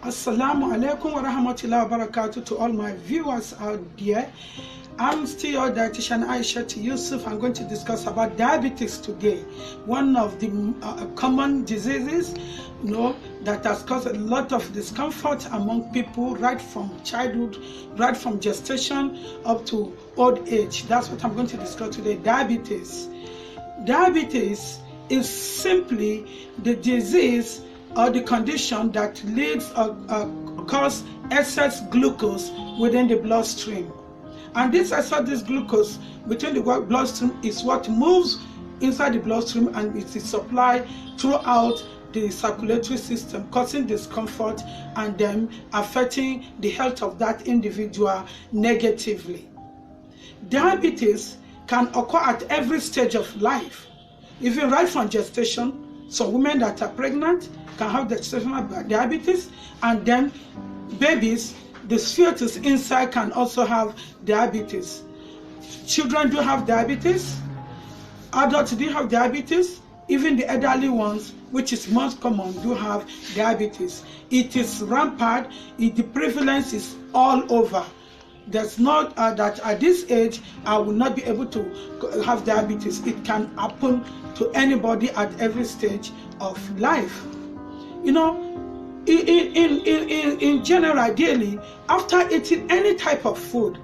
Assalamu alaikum wa rahmatullahi wa barakatuh to all my viewers out there. I'm still your dietitian Aisha Yusuf. I'm going to discuss about diabetes today, one of the common diseases, that has caused a lot of discomfort among people right from childhood, right from gestation up to old age. That's what I'm going to discuss today. Diabetes. Diabetes is simply the disease or the condition that leads or cause excess glucose within the bloodstream. And this excess glucose within the bloodstream is what moves inside the bloodstream and it is supplied throughout the circulatory system, causing discomfort and then affecting the health of that individual negatively. Diabetes can occur at every stage of life, even right from gestation. So women that are pregnant can have gestational diabetes, and then babies, the fetus inside can also have diabetes. Children do have diabetes, adults do have diabetes, even the elderly ones, which is most common, do have diabetes. It is rampant, the prevalence is all over. There's not that at this age I will not be able to have diabetes. It can happen to anybody at every stage of life. In general, daily, after eating any type of food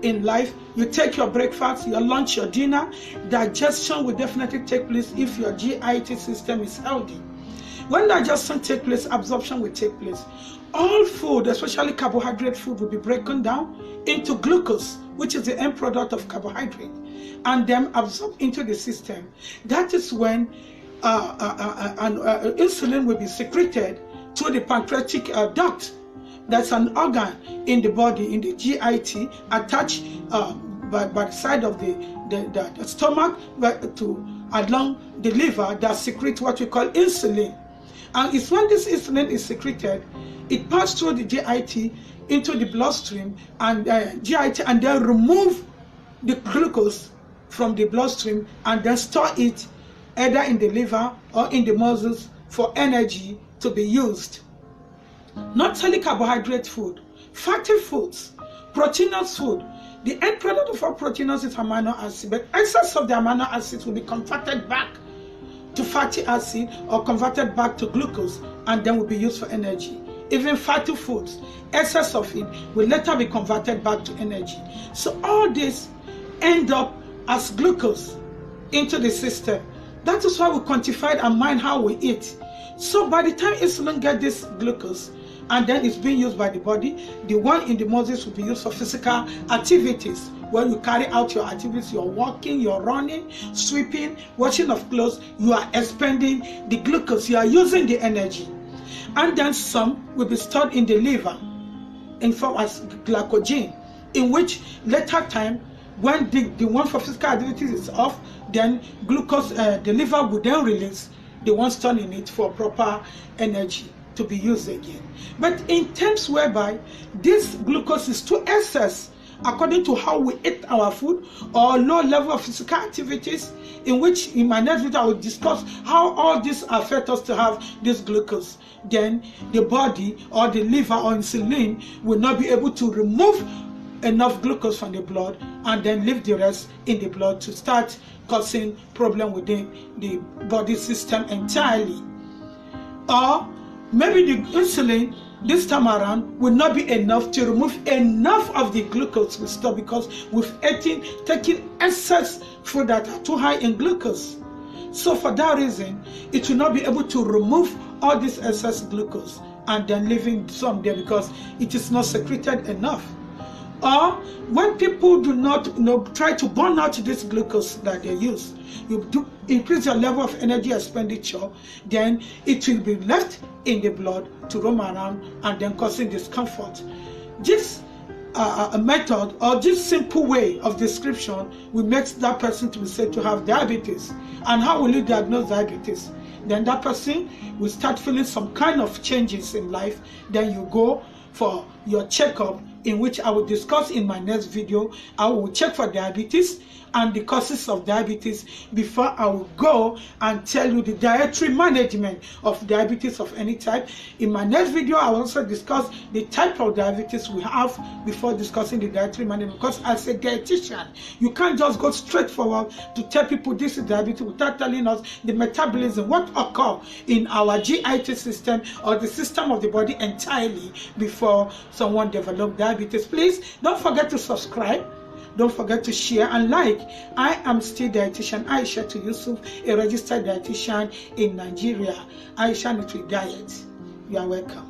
in life, you take your breakfast, your lunch, your dinner, digestion will definitely take place if your GIT system is healthy. When digestion takes place, absorption will take place. All food, especially carbohydrate food, will be broken down into glucose, which is the end product of carbohydrate, and then absorbed into the system. That is when insulin will be secreted to the pancreatic duct. That's an organ in the body, in the GIT, attached by the side of the stomach along the liver, that secrete what we call insulin. And it's when this insulin is secreted, it passes through the GIT into the bloodstream and GIT, and then remove the glucose from the bloodstream and then store it either in the liver or in the muscles for energy to be used. Not only carbohydrate food, fatty foods, proteinous food. The end product of our proteinous is amino acid, but excess of the amino acids will be converted back to fatty acid or converted back to glucose and then will be used for energy. Even fatty foods, excess of it will later be converted back to energy. So all this end up as glucose into the system. That is why we quantify and mind how we eat. So by the time insulin gets this glucose and then it's being used by the body, the one in the muscles will be used for physical activities. When you carry out your activities, you're walking, you're running, sweeping, washing of clothes, you are expending the glucose, you are using the energy. And then some will be stored in the liver in form as glycogen, in which later time, when the one for physical activities is off, then glucose, the liver will then release the one stored in it for proper energy to be used again. But in terms whereby this glucose is too excess, according to how we eat our food or low level of physical activities, in which in my next video I will discuss how all this affects us to have this glucose, then the body or the liver or insulin will not be able to remove enough glucose from the blood and then leave the rest in the blood to start causing problem within the body system entirely. Or maybe the insulin this time around will not be enough to remove enough of the glucose we store, because we've taken excess food that are too high in glucose. So for that reason, it will not be able to remove all this excess glucose and then leaving some there because it is not secreted enough. Or when people do not try to burn out this glucose that they use, you do increase your level of energy expenditure, then it will be left in the blood to roam around and then causing discomfort. This a method or this simple way of description will make that person to be said to have diabetes. And how will you diagnose diabetes? Then that person will start feeling some kind of changes in life. Then you go for your checkup, in which I will discuss in my next video. I will check for diabetes and the causes of diabetes before I will go and tell you the dietary management of diabetes of any type. In my next video, I will also discuss the type of diabetes we have before discussing the dietary management, because as a dietitian, you can't just go straight forward to tell people this is diabetes without telling us the metabolism, what occurs in our GIT system or the system of the body entirely before someone develops diabetes. Please don't forget to subscribe. Don't forget to share and like. I am still dietitian Aisha Yusuf, a registered dietitian in Nigeria. Aisha Nutri Diet. You are welcome.